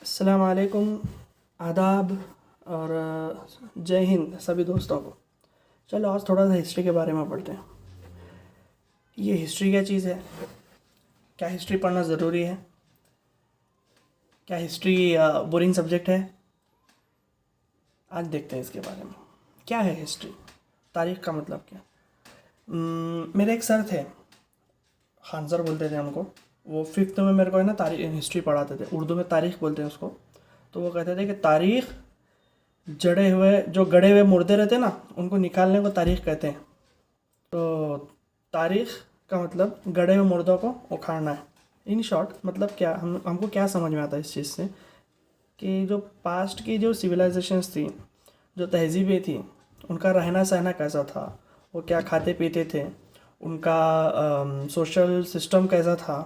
अस्सलाम वालेकुम, आदाब और जय हिंद सभी दोस्तों को। चलो आज थोड़ा सा हिस्ट्री के बारे में पढ़ते हैं। ये हिस्ट्री क्या चीज़ है? क्या हिस्ट्री पढ़ना ज़रूरी है? क्या हिस्ट्री बोरिंग सब्जेक्ट है? आज देखते हैं इसके बारे में। क्या है हिस्ट्री? तारीख़ का मतलब क्या? मेरे एक सर थे, खान सर बोलते थे उनको। वो फिफ्थ में मेरे को है ना तारीख हिस्ट्री पढ़ाते थे। उर्दू में तारीख़ बोलते हैं उसको। तो वो कहते थे कि तारीख़ जो गड़े हुए मुर्दे रहते हैं ना, उनको निकालने को तारीख़ कहते हैं। तो तारीख़ का मतलब गड़े हुए मुर्दों को उखाड़ना है। इन शॉर्ट मतलब क्या, हमको क्या समझ में आता है इस चीज़ से कि जो पास्ट की जो सिविलाइजेशंस थी, जो तहजीबें थी, उनका रहना सहना कैसा था, वो क्या खाते पीते थे, उनका सोशल सिस्टम कैसा था,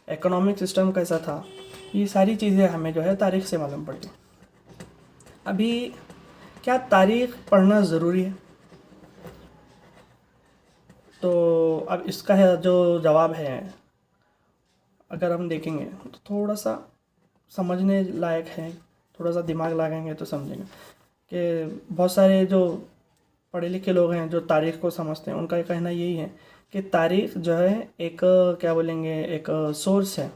इकोनॉमिक सिस्टम कैसा था, ये सारी चीज़ें हमें जो है तारीख़ से मालूम पड़ती। अभी क्या तारीख़ पढ़ना ज़रूरी है? तो अब इसका है जो जवाब है, अगर हम देखेंगे तो थोड़ा सा समझने लायक है। थोड़ा सा दिमाग लगाएंगे तो समझेंगे कि बहुत सारे जो पढ़े लिखे लोग हैं जो तारीख़ को समझते हैं, उनका कहना यही है कि तारीख़ जो है एक क्या बोलेंगे, एक सोर्स है।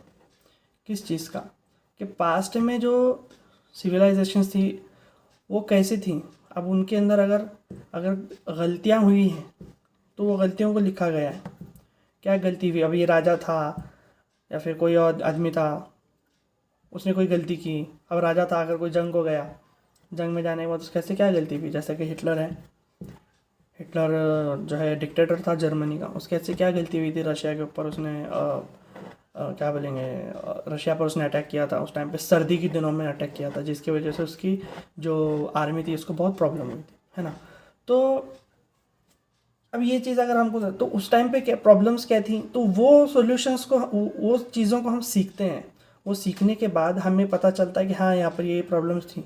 किस चीज़ का? कि पास्ट में जो सिविलाइजेशंस थी वो कैसी थी। अब उनके अंदर अगर अगर गलतियाँ हुई हैं तो वो गलतियों को लिखा गया है। क्या गलती हुई? अब ये राजा था या फिर कोई और आदमी था, उसने कोई गलती की। अब राजा था, अगर कोई जंग को गया, जंग में जाने के बाद उसके कैसे क्या गलती हुई, जैसे कि हिटलर है। हिटलर जो है डिक्टेटर था जर्मनी का, उसके ऐसे क्या गलती हुई थी रशिया के ऊपर। उसने क्या बोलेंगे, रशिया पर उसने अटैक किया था। उस टाइम पे सर्दी के दिनों में अटैक किया था, जिसकी वजह से उसकी जो आर्मी थी उसको बहुत प्रॉब्लम हुई थी, है ना। तो अब ये चीज़ अगर हमको, तो उस टाइम पे क्या प्रॉब्लम्स क्या थी, तो वो सॉल्यूशंस को, वो चीज़ों को हम सीखते हैं। वो सीखने के बाद हमें पता चलता है कि हाँ, यहाँ पर ये प्रॉब्लम्स थी।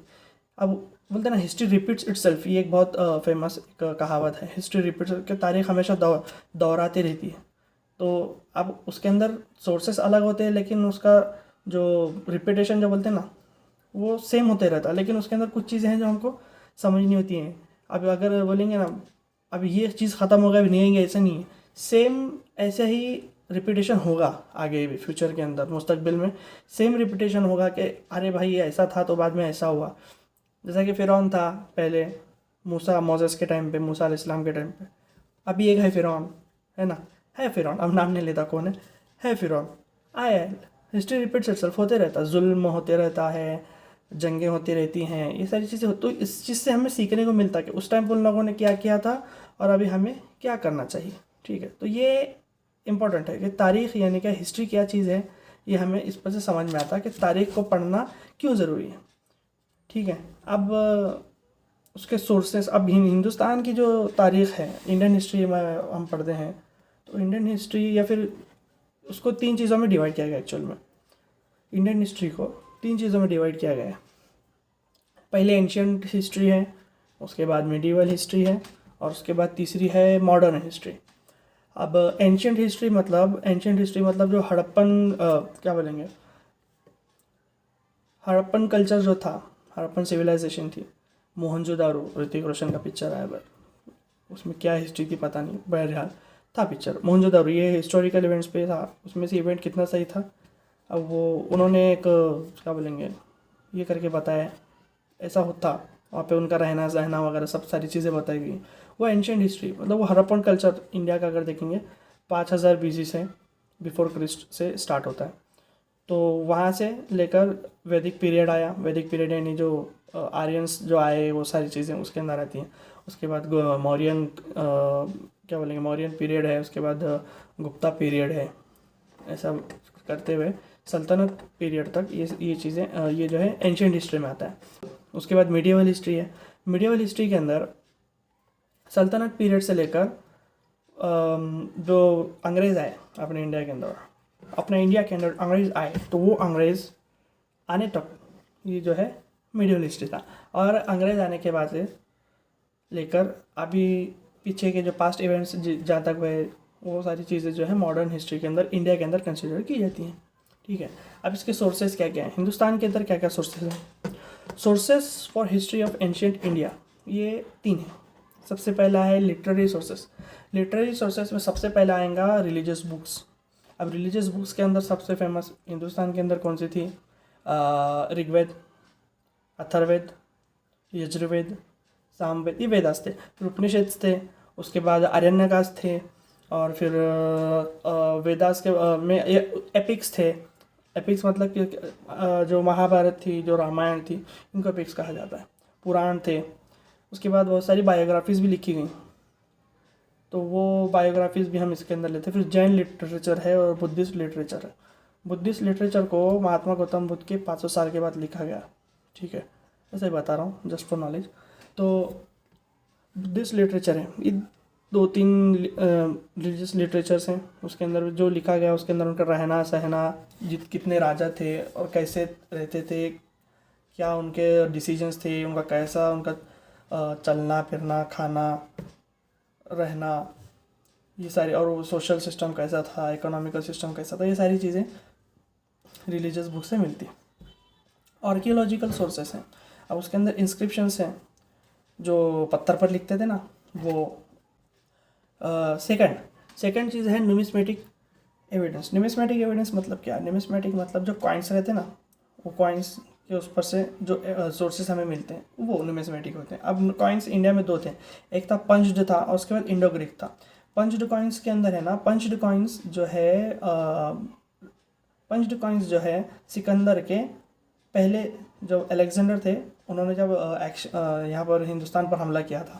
अब बोलते हैं ना, हिस्ट्री रिपीट्स इटसेल्फ। ये एक बहुत फेमस कहावत है, हिस्ट्री रिपीट्स, कि तारीख हमेशा दोहराती रहती है। तो अब उसके अंदर सोर्सेस अलग होते हैं, लेकिन उसका जो रिपीटेशन जो बोलते हैं ना, वो सेम होते रहता है। लेकिन उसके अंदर कुछ चीज़ें हैं जो हमको समझ नहीं होती हैं। अब अगर बोलेंगे ना, अब ये चीज़ ख़त्म हो गया, अभी नहीं आएंगे, ऐसा नहीं है। सेम ऐसे ही रिपीटेशन होगा आगे भी, फ्यूचर के अंदर, मुस्तकबिल में सेम रिपीटेशन होगा कि अरे भाई ये ऐसा था तो बाद में ऐसा हुआ। जैसा कि फ़िरौन था पहले, मूसा मोसेस के टाइम पे, मूसा अलैहिस्सलाम के टाइम पे। अभी एक है फ़िरौन, है ना, है फ़िरौन, अब नाम नहीं लेता कौन है फ़िरौन, आया है। हिस्ट्री रिपीट्स इटसेल्फ, होते रहता है, जुल्म होते रहता है, जंगें होती रहती हैं, ये सारी चीज़ें। तो इस चीज़ से हमें सीखने को मिलता है कि उस टाइम पर उन लोगों ने क्या किया था और अभी हमें क्या करना चाहिए। ठीक है, तो ये इम्पोर्टेंट है कि तारीख़ यानी कि हिस्ट्री क्या चीज़ है, ये हमें इस पर से समझ में आता है कि तारीख़ को पढ़ना क्यों ज़रूरी है। ठीक है, अब उसके सोर्सेस, अब हिंदुस्तान की जो तारीख़ है, इंडियन हिस्ट्री में हम पढ़ते हैं, तो इंडियन हिस्ट्री या फिर उसको तीन चीज़ों में डिवाइड किया गया एक्चुअल में। इंडियन हिस्ट्री को तीन चीज़ों में डिवाइड किया गया है। पहले एंशियंट हिस्ट्री है, उसके बाद मिडीवल हिस्ट्री है, और उसके बाद तीसरी है मॉडर्न हिस्ट्री। अब एंशियंट हिस्ट्री मतलब जो हड़प्पन क्या बोलेंगे, हड़प्पन कल्चर जो था, हड़प्पन सिविलाइजेशन थी, मोहनजोदारो, ऋतिक रोशन का पिक्चर आया, बट उसमें क्या हिस्ट्री थी पता नहीं, बहरहाल था पिक्चर मोहनजोदारो, ये हिस्टोरिकल इवेंट्स पे था। उसमें से इवेंट कितना सही था, अब वो उन्होंने एक क्या बोलेंगे ये करके बताया, ऐसा होता वहाँ पे, उनका रहना सहना वगैरह सब सारी चीज़ें बताई गई। वो एंशियंट हिस्ट्री मतलब वो हड़प्पन कल्चर इंडिया का अगर देखेंगे 5000 BC से, बिफोर क्रिस्ट से स्टार्ट होता है। तो वहाँ से लेकर वैदिक पीरियड आया। वैदिक पीरियड यानी जो आर्यंस जो आए, वो सारी चीज़ें उसके अंदर आती हैं। उसके बाद मौर्यन क्या बोलेंगे, मौर्यन पीरियड है। उसके बाद गुप्ता पीरियड है। ऐसा करते हुए सल्तनत पीरियड तक ये चीज़ें, ये जो है एंशियंट हिस्ट्री में आता है। उसके बाद मीडिएवल हिस्ट्री है। मीडिएवल हिस्ट्री के अंदर सल्तनत पीरियड से लेकर जो अंग्रेज़ आए अपने इंडिया के अंदर, अपने इंडिया के अंदर अंग्रेज़ आए, तो वो अंग्रेज़ आने तक ये जो है मीडिएवल हिस्ट्री था। और अंग्रेज़ आने के बाद से लेकर अभी पीछे के जो पास्ट इवेंट्स जहाँ तक हुए, वो सारी चीज़ें जो है मॉडर्न हिस्ट्री के अंदर, इंडिया के अंदर कंसिडर की जाती हैं। ठीक है। अब इसके सोर्सेज क्या क्या हैं, हिंदुस्तान के अंदर क्या क्या सोर्सेज हैं। Sources for history of ancient India, ये 3 हैं। सबसे पहला है लिटरेरी सोर्सेज। लिटरेरी सोर्सेज में सबसे पहला आएगा रिलीजियस बुक्स। अब रिलीजियस बुक्स के अंदर सबसे फेमस हिंदुस्तान के अंदर कौन सी थी, ऋग्वेद, अथर्ववेद, यजुर्वेद, सामवेद, ये वेदास थे। फिर उपनिषद थे, उसके बाद आरण्यकास थे, और फिर वेदास के में एपिक्स थे। एपिक्स मतलब कि जो महाभारत थी, जो रामायण थी, इनको एपिक्स कहा जाता है। पुराण थे। उसके बाद बहुत सारी बायोग्राफीज़ भी लिखी गई, तो वो बायोग्राफीज़ भी हम इसके अंदर लेते हैं। फिर जैन लिटरेचर है और बुद्धिस्ट लिटरेचर है। बुद्धिस्ट लिटरेचर को महात्मा गौतम बुद्ध के 500 साल के बाद लिखा गया, ठीक है, ऐसे ही बता रहा हूँ जस्ट फॉर नॉलेज। तो बुद्धिस्ट लिटरेचर है, ये 2-3 रिलीजियस लिटरेचर्स हैं। उसके अंदर जो लिखा गया, उसके अंदर उनका रहना सहना, कितने राजा थे और कैसे रहते थे, क्या उनके डिसीजंस थे, उनका कैसा उनका चलना फिरना, खाना, रहना, ये सारी, और वो सोशल सिस्टम कैसा था, इकोनॉमिकल सिस्टम कैसा था, ये सारी चीज़ें रिलीजियस बुक से मिलती हैं। आर्कियोलॉजिकल सोर्सेस हैं। अब उसके अंदर इंस्क्रिप्शंस हैं जो पत्थर पर लिखते थे ना, वो सेकंड चीज़ है न्यूमिस्मेटिक एविडेंस। न्यूमिस्मेटिक एविडेंस मतलब क्या, न्यूमिस्मेटिक मतलब जो कॉइन्स रहते हैं ना, वो कॉइन्स के उस पर से जो सोर्सेस हमें मिलते हैं वो न्यूमिस्मेटिक होते हैं। अब कॉइन्स इंडिया में 2 थे, एक था पंच्ड था और उसके बाद इंडो ग्रीक था। पंच्ड कॉइन्स के अंदर है ना, पंच्ड कॉइन्स जो है सिकंदर के पहले, जो अलेक्जेंडर थे, उन्होंने जब यहाँ पर हिंदुस्तान पर हमला किया था,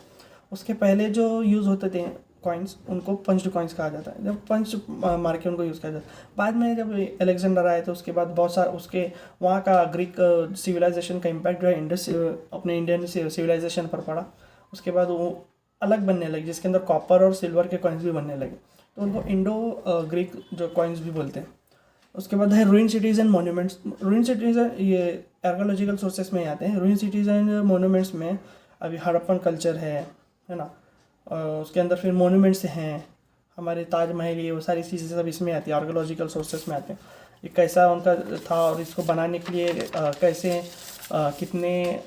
उसके पहले जो यूज़ होते थे कॉइन्स, उनको पंच्ड कॉइन्स कहा जाता है। जब पंच मार के उनको यूज़ किया जाता है। बाद में जब अलेक्जेंडर आए तो उसके बाद बहुत सारा उसके वहाँ का ग्रीक सिविलाइजेशन का इम्पैक्ट जो है इंडस अपने इंडियन सिविलाइजेशन पर पड़ा। उसके बाद वो अलग बनने लगे, जिसके अंदर कॉपर और सिल्वर के कॉइन्स भी बनने लगे, तो उनको इंडो ग्रीक जो कॉइन्स भी बोलते हैं। उसके बाद है रूइन सिटीज़ एंड मोन्यूमेंट्स। रूइन सिटीज़ ये आर्कियोलॉजिकल सोर्सेस में ही आते हैं। रूइन सिटीज़ एंड मोन्यूमेंट्स में अभी हड़प्पन कल्चर है ना, और उसके अंदर फिर मोन्यूमेंट्स हैं, हमारे ताजमहल, ये वो सारी चीज़ें सब इसमें आती है, आर्कियोलॉजिकल सोर्सेस में आते हैं। ये कैसा उनका था और इसको बनाने के लिए कैसे कितने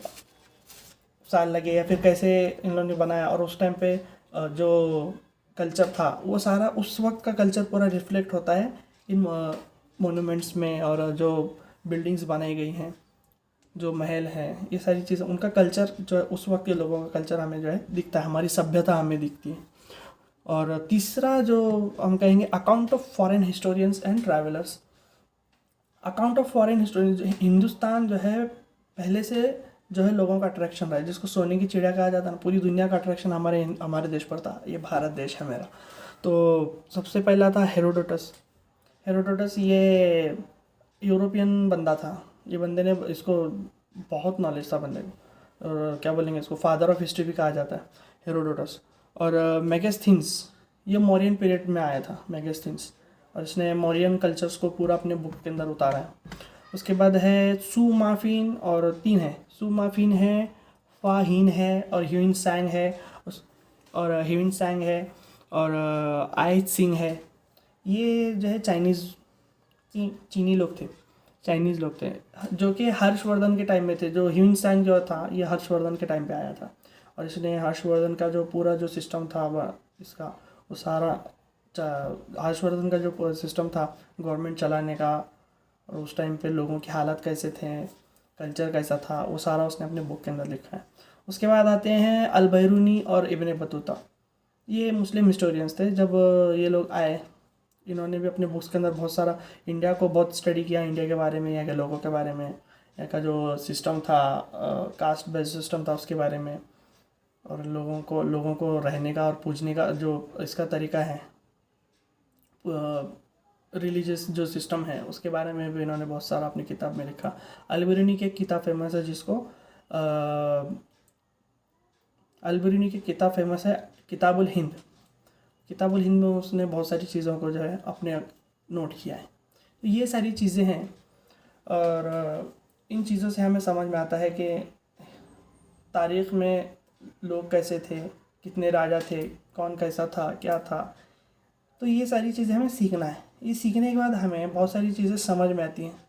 साल लगे, या फिर कैसे इन लोगों ने बनाया, और उस टाइम पे जो कल्चर था वो सारा उस वक्त का कल्चर पूरा रिफ्लेक्ट होता है इन मोन्यूमेंट्स में। और जो बिल्डिंग्स बनाई गई हैं, जो महल हैं, ये सारी चीज़ें, उनका कल्चर जो है उस वक्त के लोगों का कल्चर हमें जो है दिखता है, हमारी सभ्यता हमें दिखती है। और तीसरा जो हम कहेंगे, account of foreign historians and travellers. Account of foreign historians, Hindustan जो है पहले से जो है लोगों का अट्रैक्शन रहा है, जिसको सोने की चिड़िया कहा जाता है ना, पूरी दुनिया का अट्रैक्शन हमारे देश पर था। ये भारत देश है मेरा। तो सबसे पहला था हेरोडोटस। हेरोडोटस ये यूरोपियन बंदा था। ये बंदे ने, इसको बहुत नॉलेज था बंदे को, और क्या बोलेंगे, इसको फादर ऑफ हिस्ट्री भी कहा जाता है, हेरोडोटस। और मेगास्थीन्स, ये मौर्यन पीरियड में आया था मेगास्थीन्स, और इसने मौर्यन कल्चर्स को पूरा अपने बुक के अंदर उतारा है। उसके बाद है सुमाफिन, और 3 है, सुमाफिन है, फाहीन है, और ह्यूइन सांग है, और ह्यूइन सांग है, और आई सिंह है। ये जो है चीनी लोग थे, चाइनीज़ लोग थे, जो कि हर्षवर्धन के टाइम में थे। जो ह्यूइन सांग जो था, ये हर्षवर्धन के टाइम पे आया था, और इसने हर्षवर्धन का जो पूरा जो सिस्टम था इसका, वो सारा हर्षवर्धन का जो सिस्टम था गवर्नमेंट चलाने का, और उस टाइम पे लोगों की हालत कैसे थे, कल्चर कैसा था, वो सारा उसने अपने बुक के अंदर लिखा है। उसके बाद आते हैं अल बैरूनी और इब्न बतूता। ये मुस्लिम हिस्टोरियंस थे। जब ये लोग आए, इन्होंने भी अपने बुक्स के अंदर बहुत सारा इंडिया को बहुत स्टडी किया, इंडिया के बारे में, यहाँ के लोगों के बारे में, यहाँ का जो सिस्टम था, कास्ट बेस्ड सिस्टम था, उसके बारे में, और लोगों को रहने का और पूजने का जो इसका तरीका है, रिलीजियस जो सिस्टम है, उसके बारे में भी इन्होंने बहुत सारा अपनी किताब में लिखा। अलबरूनी की एक किताब फेमस है, जिसको अलबरूनी की किताब फेमस है किताबुल हिंद। किताबुल हिंद में उसने बहुत सारी चीज़ों को जो है अपने नोट किया है। तो ये सारी चीज़ें हैं, और इन चीज़ों से हमें समझ में आता है कि तारीख़ में लोग कैसे थे, कितने राजा थे, कौन कैसा था, क्या था। तो ये सारी चीज़ें हमें सीखना है, ये सीखने के बाद हमें बहुत सारी चीज़ें समझ में आती हैं।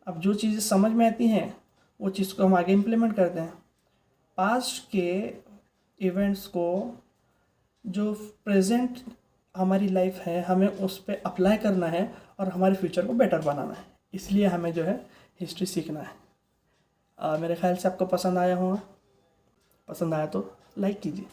अब जो चीज़ें समझ में आती हैं वो चीज़ को हम आगे इम्प्लीमेंट करते हैं। पास्ट के इवेंट्स को जो प्रेजेंट हमारी लाइफ है हमें उस पर अप्लाई करना है और हमारे फ्यूचर को बेटर बनाना है। इसलिए हमें जो है हिस्ट्री सीखना है। मेरे ख्याल से आपको पसंद आया होगा। पसंद आया तो लाइक कीजिए।